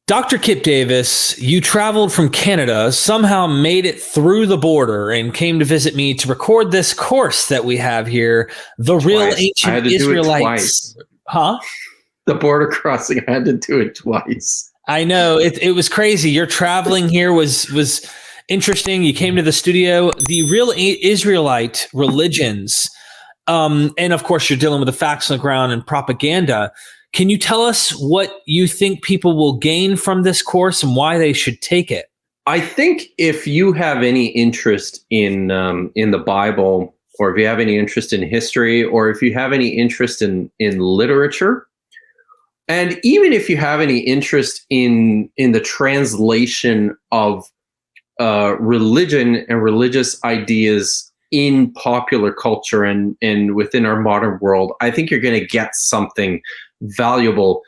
Dr. Kipp Davis, you traveled from Canada, somehow made it through the border and came to visit me to record this course that we have here, The Real Ancient Israelites. Huh? The border crossing, I had to do it twice. I know, it was crazy. Your traveling here was interesting. You came to the studio, The Real Israelite Religions. And of course, you're dealing with the facts on the ground and propaganda. Can you tell us what you think people will gain from this course and why they should take it? I think if you have any interest in the Bible, or if you have any interest in history, or if you have any interest in literature, and even if you have any interest in the translation of religion and religious ideas in popular culture and within our modern world, I think you're going to get something valuable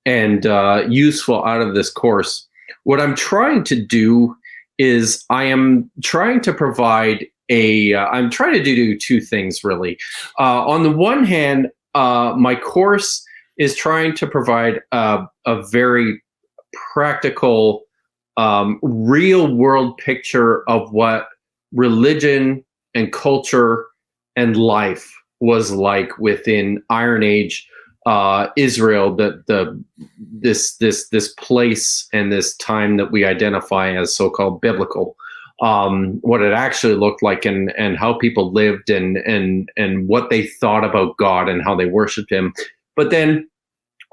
and useful out of this course. What I'm trying to do is I am trying to provide I'm trying to do two things really. On the one hand, my course is trying to provide a very practical, real world picture of what religion and culture and life was like within Iron Age Israel, this place and this time that we identify as so-called biblical, what it actually looked like and how people lived and what they thought about God and how they worshiped him. But then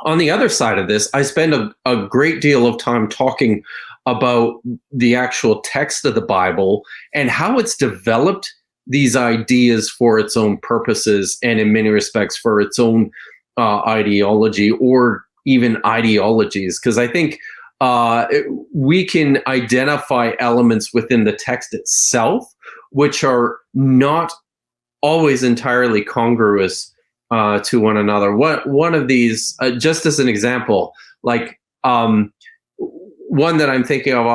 on the other side of this, I spend a great deal of time talking about the actual text of the Bible and how it's developed these ideas for its own purposes and in many respects for its own ideology or even ideologies. Because I think we can identify elements within the text itself which are not always entirely congruous to one another. One of these, just as an example, like one that I'm thinking of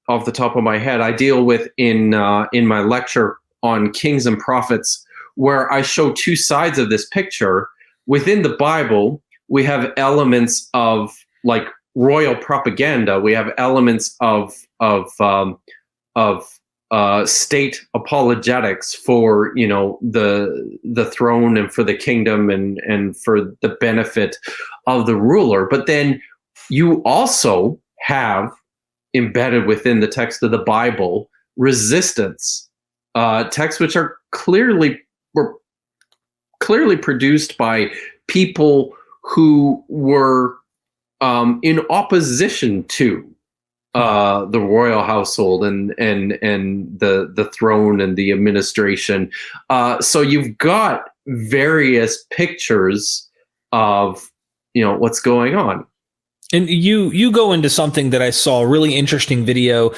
off the top of my head, I deal with in my lecture on kings and prophets, where I show two sides of this picture. Within the Bible, we have elements of like royal propaganda. We have elements of state apologetics for the throne and for the kingdom and for the benefit of the ruler. But then you also have embedded within the text of the Bible resistance. Texts which were clearly produced by people who were in opposition to the royal household and the throne and the administration. So you've got various pictures of what's going on. And you go into something that I saw, a really interesting video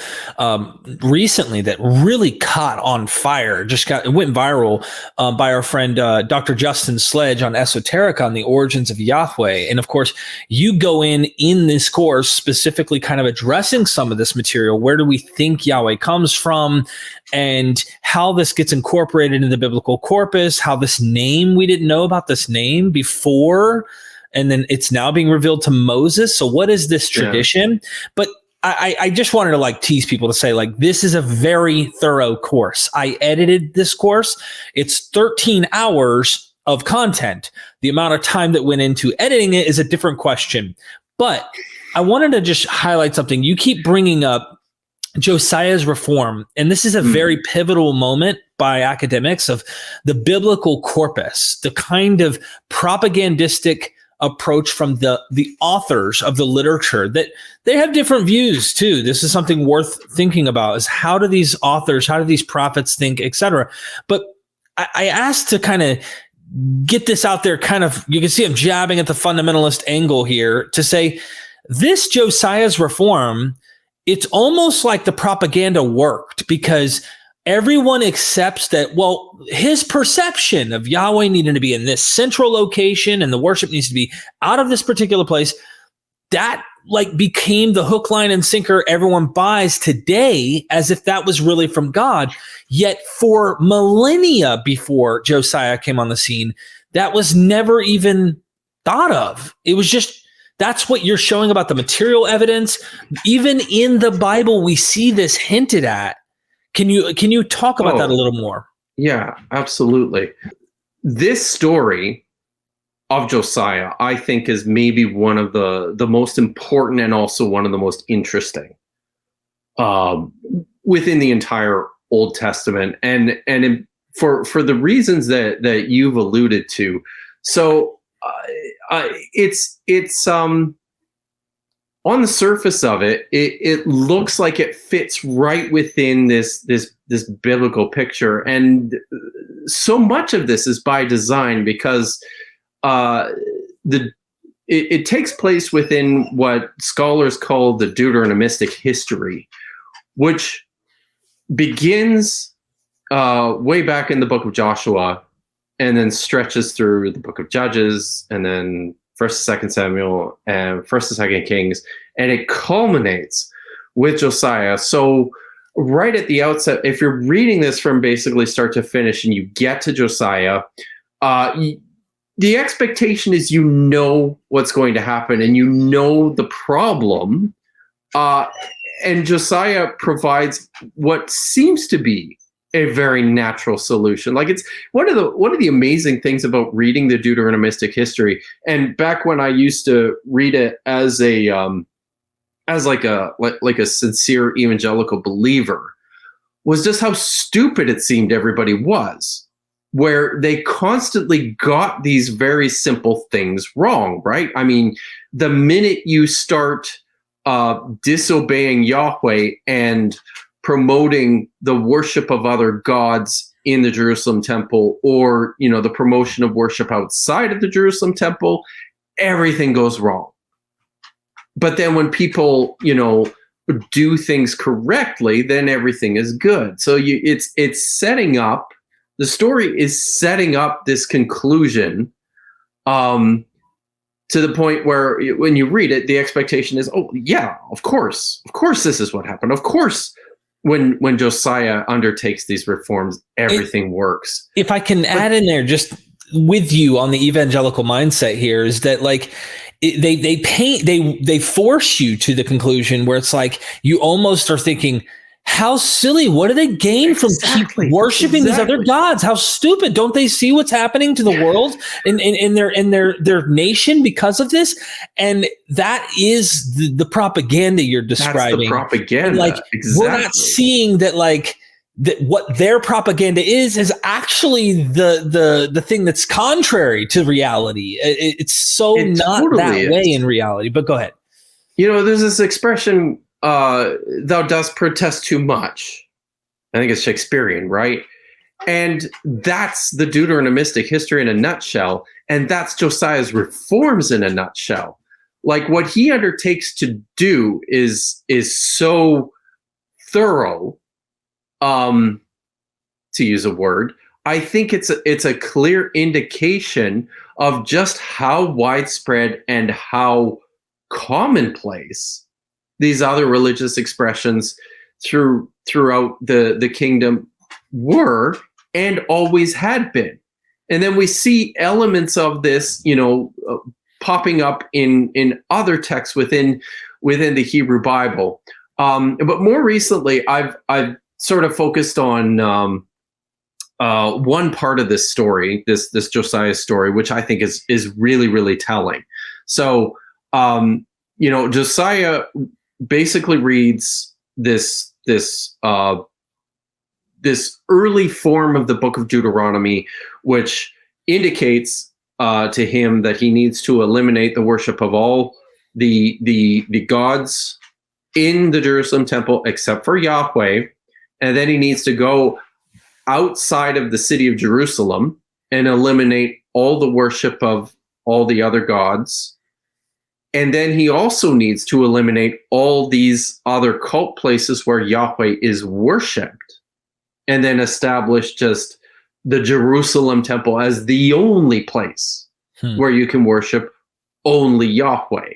recently that really caught on fire. It went viral by our friend Dr. Justin Sledge on Esoterica on the origins of Yahweh. And of course, you go in this course specifically kind of addressing some of this material. Where do we think Yahweh comes from, and how this gets incorporated into the biblical corpus? How this name, we didn't know about this name before, and then it's now being revealed to Moses. So what is this tradition? Yeah. But I just wanted to tease people to say, this is a very thorough course. I edited this course. It's 13 hours of content. The amount of time that went into editing it is a different question. But I wanted to just highlight something. You keep bringing up Josiahs Reform, and this is a very pivotal moment by academics of the biblical corpus, the kind of propagandistic approach from the authors of the literature, that they have different views too. This is something worth thinking about, is how do these authors, how do these prophets think, etc. But I asked to kind of get this out there, you can see I'm jabbing at the fundamentalist angle here to say this Josiahs Reform, it's almost like the propaganda worked because everyone accepts that, his perception of Yahweh needing to be in this central location and the worship needs to be out of this particular place. That became the hook, line, and sinker everyone buys today, as if that was really from God. Yet for millennia before Josiah came on the scene, that was never even thought of. It was just That's what you're showing about the material evidence. Even in the Bible, we see this hinted at. Can you talk about that a little more? Yeah, absolutely. This story of Josiah, I think, is maybe one of the most important and also one of the most interesting within the entire Old Testament, for the reasons that you've alluded to. So it's on the surface of it, it looks like it fits right within this biblical picture, and so much of this is by design because it takes place within what scholars call the Deuteronomistic History, which begins way back in the book of Joshua and then stretches through the book of Judges and then First and Second Samuel and First and Second Kings, and it culminates with Josiah. So right at the outset, if you're reading this from basically start to finish and you get to Josiah, the expectation is you know what's going to happen and you know the problem. And Josiah provides what seems to be a very natural solution. Like, it's one of the amazing things about reading the Deuteronomistic History. And back when I used to read it as a sincere evangelical believer, was just how stupid it seemed everybody was, where they constantly got these very simple things wrong, right? I mean, the minute you start disobeying Yahweh and promoting the worship of other gods in the Jerusalem temple, or, the promotion of worship outside of the Jerusalem temple, everything goes wrong. But then when people, do things correctly, then everything is good. So it's setting up, the story is setting up this conclusion to the point where when you read it, the expectation is, oh yeah, of course this is what happened. Of course, when Josiah undertakes these reforms, everything works. If I can add in there, just with you on the evangelical mindset here, is that like they force you to the conclusion where it's like you almost are thinking, how silly, what do they gain from keep worshiping these other gods? How stupid. Don't they see what's happening to the world in their nation because of this? And that is the propaganda you're describing. That's the propaganda. And like, exactly. We're not seeing that, like, that what their propaganda is actually the thing that's contrary to reality. It's so not totally that way in reality. But go ahead. There's this expression, thou dost protest too much. I think it's Shakespearean, right? And that's the Deuteronomistic History in a nutshell. And that's Josiah's reforms in a nutshell. Like, what he undertakes to do is so thorough, to use a word. I think it's a clear indication of just how widespread and how commonplace these other religious expressions throughout the kingdom were and always had been. And then we see elements of this, popping up in other texts within the Hebrew Bible. But more recently, I've sort of focused on one part of this story, this Josiah story, which I think is really, really telling. So, Josiah basically reads this early form of the book of Deuteronomy, which indicates to him that he needs to eliminate the worship of all the gods in the Jerusalem temple except for Yahweh, and then he needs to go outside of the city of Jerusalem and eliminate all the worship of all the other gods. And then he also needs to eliminate all these other cult places where Yahweh is worshipped, and then establish just the Jerusalem temple as the only place where you can worship only Yahweh.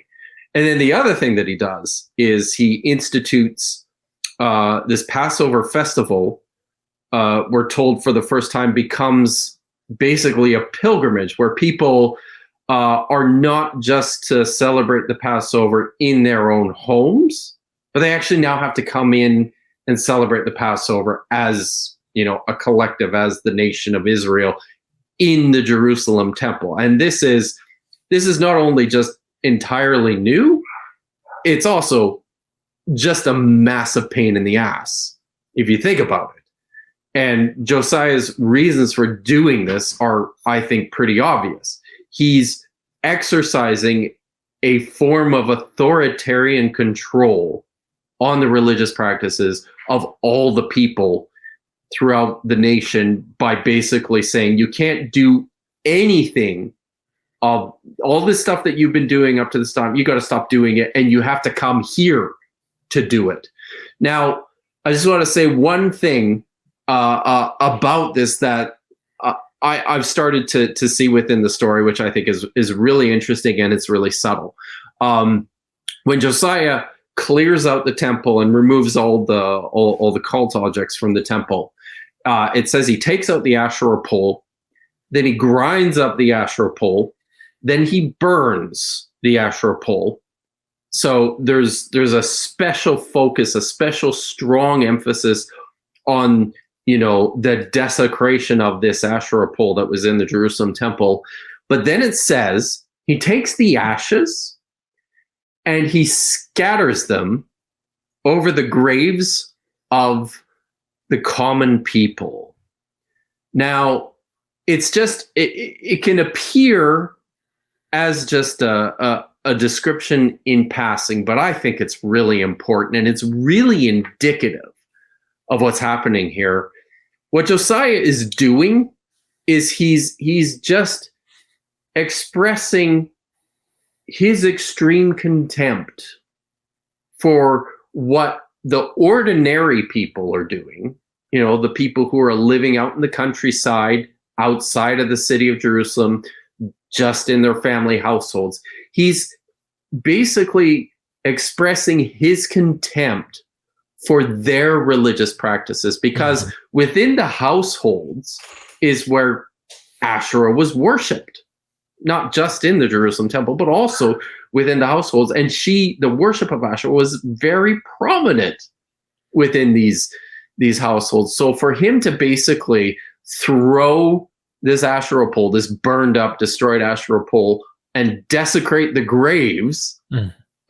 And then the other thing that he does is he institutes this Passover festival, we're told for the first time, becomes basically a pilgrimage where people are not just to celebrate the Passover in their own homes, but they actually now have to come in and celebrate the Passover as, a collective, as the nation of Israel in the Jerusalem temple. And this is not only just entirely new, it's also just a massive pain in the ass, if you think about it. And Josiah's reasons for doing this are, I think, pretty obvious. He's exercising a form of authoritarian control on the religious practices of all the people throughout the nation by basically saying you can't do anything of all this stuff that you've been doing up to this time. You got to stop doing it, and you have to come here to do it. Now, I just want to say one thing about this that I've started to see within the story, which I think is really interesting, and it's really subtle. When Josiah clears out the temple and removes all the cult objects from the temple, it says he takes out the Asherah pole, then he grinds up the Asherah pole, then he burns the Asherah pole. So there's a special focus, a special strong emphasis on the desecration of this Asherah pole that was in the Jerusalem temple. But then it says he takes the ashes and he scatters them over the graves of the common people. Now, it's just, it can appear as just a description in passing, but I think it's really important, and it's really indicative of what's happening here. What Josiah is doing is he's just expressing his extreme contempt for what the ordinary people are doing, the people who are living out in the countryside, outside of the city of Jerusalem, just in their family households. He's basically expressing his contempt for their religious practices, because within the households is where Asherah was worshipped, not just in the Jerusalem temple, but also within the households. And the worship of Asherah was very prominent within these households. So for him to basically throw this Asherah pole, this burned up, destroyed Asherah pole, and desecrate the graves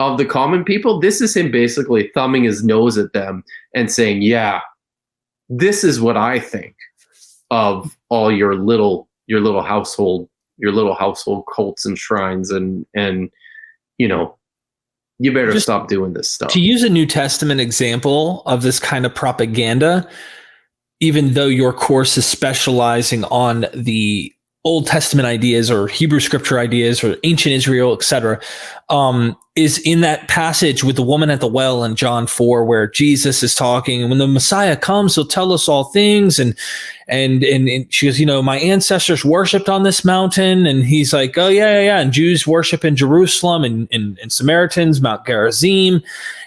of the common people, this is him basically thumbing his nose at them and saying, yeah, this is what I think of all your little household cults and shrines, and you better just stop doing this stuff. To use a New Testament example of this kind of propaganda, even though your course is specializing on the Old Testament ideas or Hebrew scripture ideas or ancient Israel, etc., is in that passage with the woman at the well in John 4, where Jesus is talking, and when the Messiah comes, he'll tell us all things. And she goes, my ancestors worshipped on this mountain. And he's like, oh, yeah. And Jews worship in Jerusalem, and Samaritans, Mount Gerizim.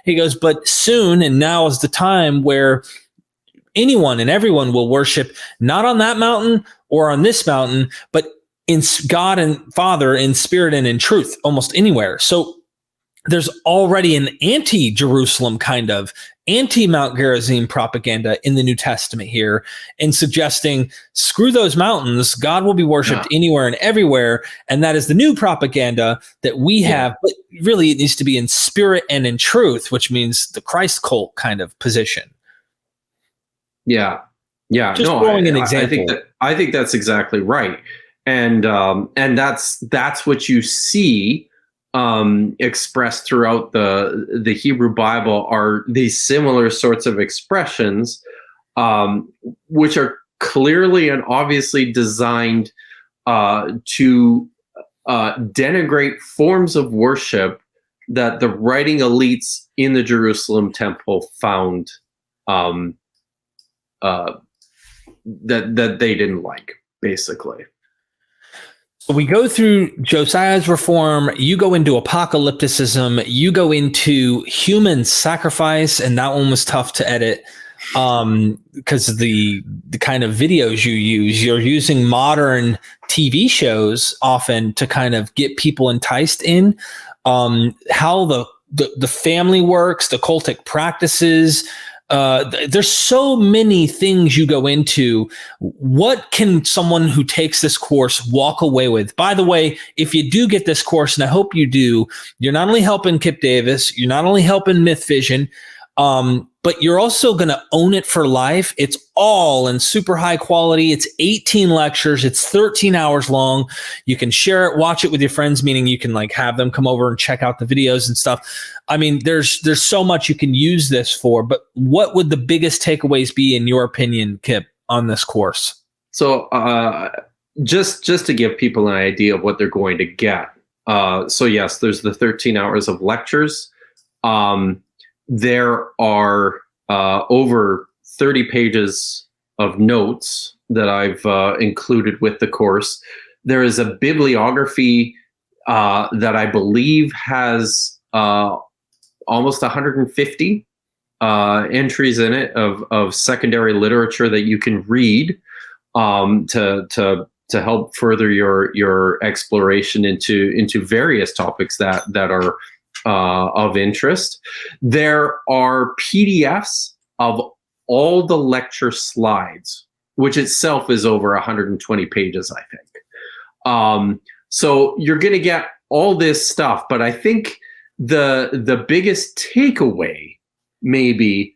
He goes, but soon, and now is the time where anyone and everyone will worship not on that mountain or on this mountain, but in God and Father in spirit and in truth, almost anywhere. So there's already an anti-Jerusalem kind of anti-Mount Gerizim propaganda in the New Testament here, and suggesting, screw those mountains, God will be worshipped anywhere and everywhere. And that is the new propaganda that we have, but really it needs to be in spirit and in truth, which means the Christ cult kind of position. Yeah. Just throwing an example. I think that's exactly right. And that's what you see expressed throughout the Hebrew Bible, are these similar sorts of expressions, which are clearly and obviously designed to denigrate forms of worship that the writing elites in the Jerusalem temple found that they didn't like, basically. So we go through Josiah's Reform, you go into apocalypticism, you go into human sacrifice, and that one was tough to edit because of the kind of videos you use. You're using modern TV shows often to kind of get people enticed in, how the family works, the cultic practices. There's so many things you go into. What can someone who takes this course walk away with? By the way, if you do get this course, and I hope you do, you're not only helping Kipp Davis, you're not only helping MythVision, but you're also going to own it for life. It's all in super high quality. It's 18 lectures. It's 13 hours long. You can share it, watch it with your friends, meaning you can like have them come over and check out the videos and stuff. I mean, there's so much you can use this for, but what would the biggest takeaways be in your opinion, Kipp, on this course? So just to give people an idea of what they're going to get. So yes, there's the 13 hours of lectures. There are over 30 pages of notes that I've included with the course. There is a bibliography that I believe has almost 150 entries in it of secondary literature that you can read to help further your exploration into various topics that are of interest. There are PDFs of all the lecture slides, which itself is over 120 pages, I think. So you're going to get all this stuff, but I think the biggest takeaway maybe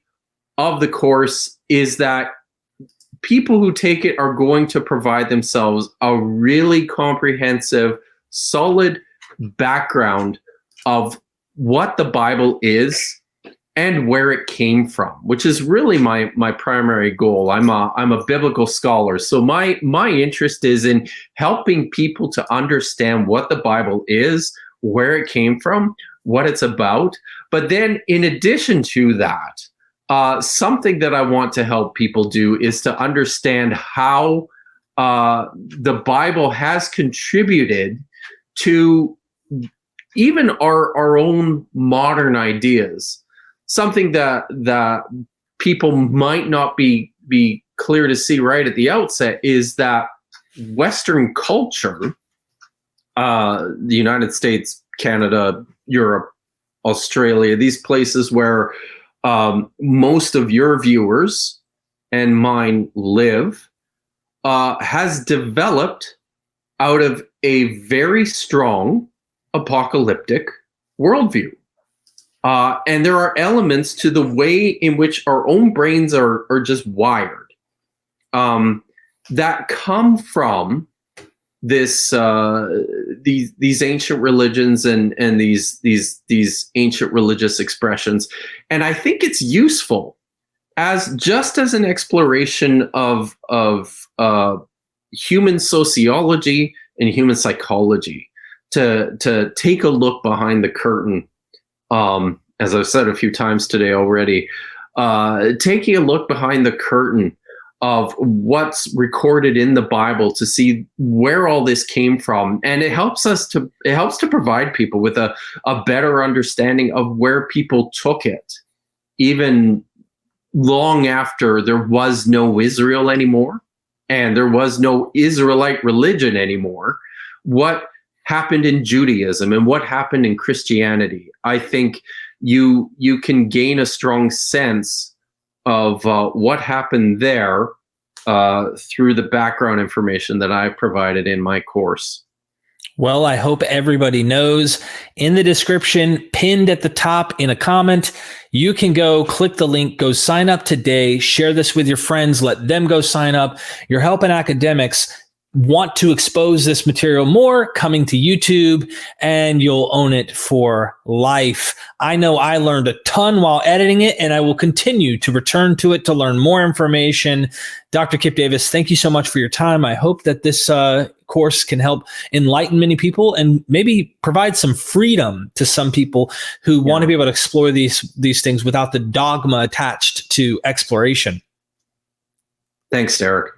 of the course is that people who take it are going to provide themselves a really comprehensive, solid background of what the Bible is and where it came from, which is really my primary goal. I'm a biblical scholar, so my interest is in helping people to understand what the Bible is, where it came from, what it's about. But then, in addition to that, something that I want to help people do is to understand how the Bible has contributed to even our own modern ideas. Something that people might not be clear to see right at the outset is that Western culture, the United States, Canada, Europe, Australia, these places where most of your viewers and mine live, has developed out of a very strong apocalyptic worldview. And there are elements to the way in which our own brains are just wired that come from this these ancient religions and these ancient religious expressions. And I think it's useful as an exploration of human sociology and human psychology to take a look behind the curtain. As I've said a few times today already, taking a look behind the curtain of what's recorded in the Bible to see where all this came from. And it helps to provide people with a better understanding of where people took it, even long after there was no Israel anymore and there was no Israelite religion anymore. What happened in Judaism and what happened in Christianity. I think you can gain a strong sense of what happened there through the background information that I've provided in my course. Well, I hope everybody knows. In the description, pinned at the top in a comment, you can go click the link, go sign up today, share this with your friends, let them go sign up. You're helping academics want to expose this material more, coming to YouTube, and you'll own it for life. I know I learned a ton while editing it, and I will continue to return to it to learn more information. Dr. Kipp Davis, thank you so much for your time. I hope that this course can help enlighten many people and maybe provide some freedom to some people who want to be able to explore these things without the dogma attached to exploration. Thanks, Derek.